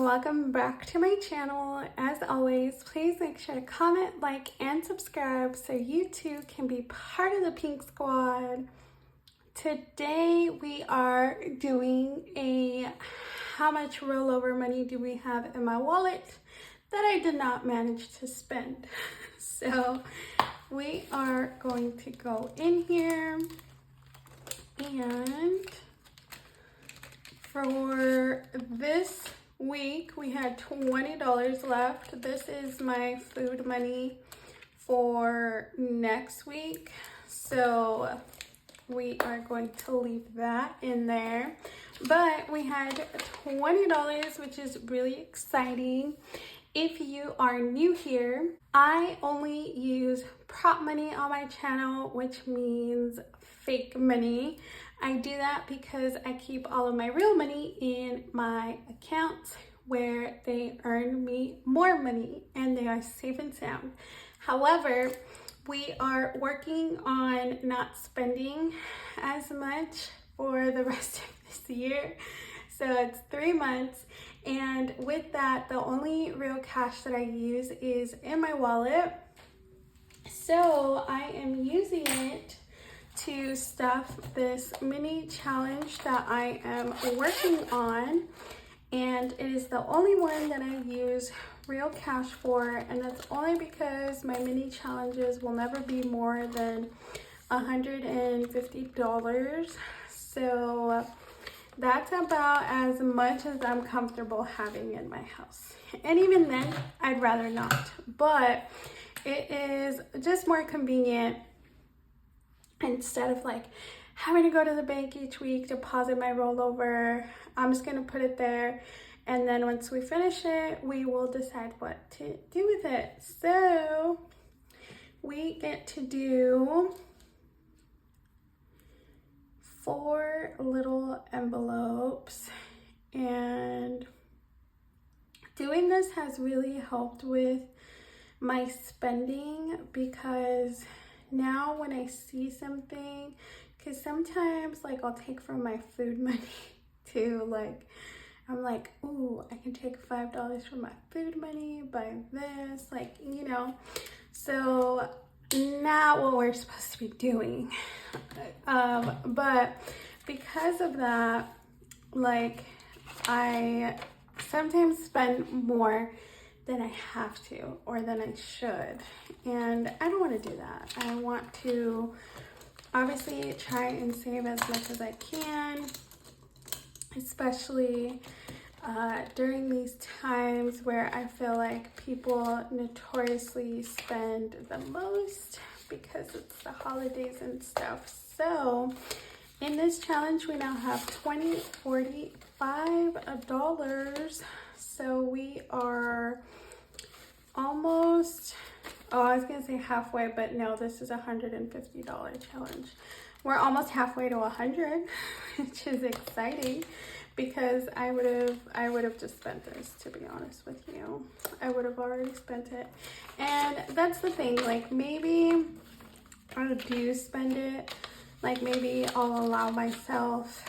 welcome back to my channel. As always, please make sure to comment, like, and subscribe so you too can be part of the Pink Squad. Today we are doing a how much rollover money do we have in my wallet that I did not manage to spend. So we are going to go in here, and for this week we had $20 left. This is my food money for next week, so we are going to leave that in there. But we had $20, which is really exciting. If you are new here, I only use prop money on my channel, which means fake money. I do that because I keep all of my real money in my accounts where they earn me more money and they are safe and sound. However, we are working on not spending as much for the rest of this year. So it's 3 months, and with that, the only real cash that I use is in my wallet. So I am using it to stuff this mini challenge that I am working on, and it is the only one that I use real cash for, and that's only because my mini challenges will never be more than $150. So that's about as much as I'm comfortable having in my house, and even then I'd rather not, but it is just more convenient. Instead of like having to go to the bank each week, deposit my rollover, I'm just gonna put it there, and then once we finish it, we will decide what to do with it. So we get to do 4 little envelopes, and doing this has really helped with my spending, because now when I see something, because sometimes like I'll take from my food money to like, I'm like, ooh, I can take $5 from my food money, buy this, like, you know. So not what we're supposed to be doing. But because of that, like, I sometimes spend more than I have to or than I should, and I don't want to do that. I want to obviously try and save as much as I can, especially during these times where I feel like people notoriously spend the most because it's the holidays and stuff. So in this challenge we now have $45. So we are almost, oh, I was gonna say halfway, but no, this is a $150 challenge. We're almost halfway to 100, which is exciting, because I would have just spent this, to be honest with you. I would have already spent it. And that's the thing, like, maybe I do spend it, like maybe I'll allow myself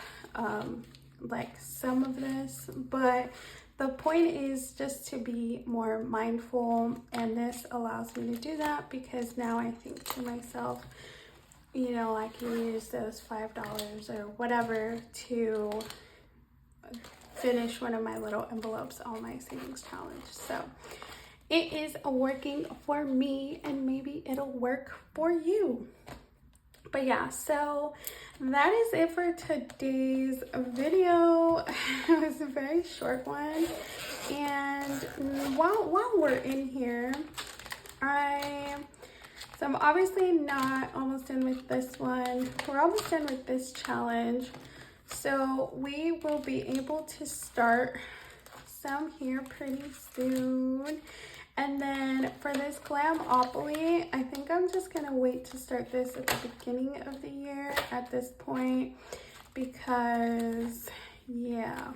like some of this, but the point is just to be more mindful, and this allows me to do that, because now I think to myself, you know, I can use those $5 or whatever to finish one of my little envelopes on my savings challenge. So it is working for me, and maybe it'll work for you. But yeah, so that is it for today's video. It was a very short one, and while we're in here, so I'm obviously not almost done with this one. We're almost done with this challenge, so we will be able to start some here pretty soon. And then for this Glamopoly, I think I'm just gonna wait to start this at the beginning of the year at this point, because yeah.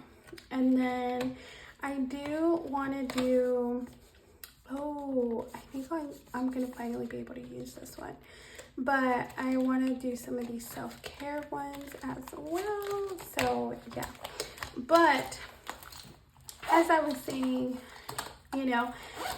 And then I do wanna do, oh, I think I'm gonna finally be able to use this one. But I wanna do some of these self-care ones as well, so yeah. But as I was saying, you know,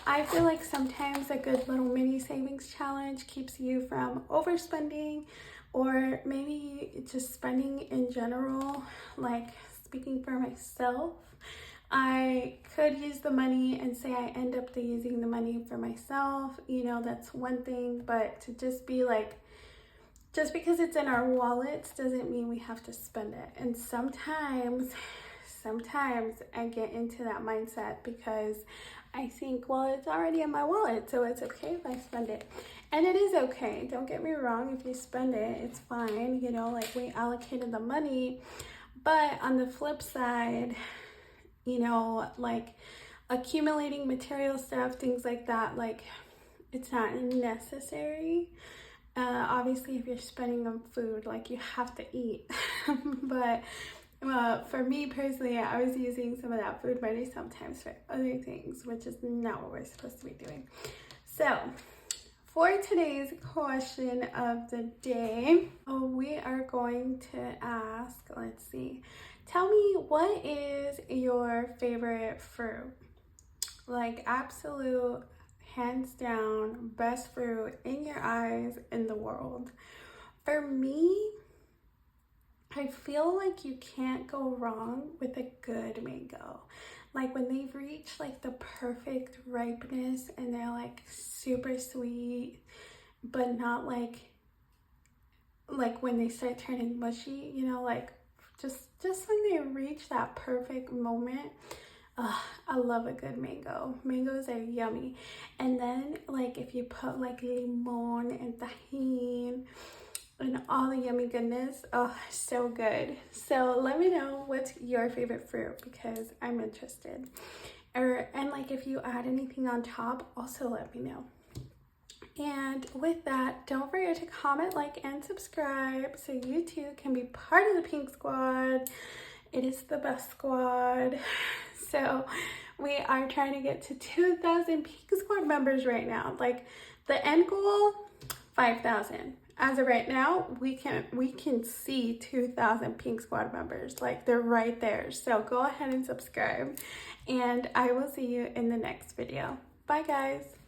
I feel like sometimes a good little mini savings challenge keeps you from overspending, or maybe just spending in general. Like, speaking for myself, I could use the money and say I end up using the money for myself. You know, that's one thing, but to just be like, just because it's in our wallets doesn't mean we have to spend it. And sometimes I get into that mindset because I think, well, it's already in my wallet, so it's okay if I spend it. And it is okay. Don't get me wrong. If you spend it, it's fine. You know, like, we allocated the money. But on the flip side, you know, like, accumulating material stuff, things like that, like, it's not necessary. Obviously, if you're spending on food, like, you have to eat. But for me personally, I was using some of that food money sometimes for other things, which is not what we're supposed to be doing. So, for today's question of the day, we are going to ask, let's see, tell me, what is your favorite fruit? Like, absolute, hands down, best fruit in your eyes in the world. For me, I feel like you can't go wrong with a good mango. Like, when they've reached like the perfect ripeness and they're like super sweet, but not like when they start turning mushy, you know, like just when they reach that perfect moment. I love a good mango. Mangoes are yummy. And then, like, if you put like limon and tajin and all the yummy goodness, oh, so good. So let me know what's your favorite fruit, because I'm interested. And like, if you add anything on top, also let me know. And with that, don't forget to comment, like, and subscribe so you too can be part of the Pink Squad. It is the best squad. So we are trying to get to 2,000 Pink Squad members right now. Like, the end goal, 5,000. As of right now, we can see 2,000 Pink Squad members. Like, they're right there. So go ahead and subscribe, and I will see you in the next video. Bye, guys.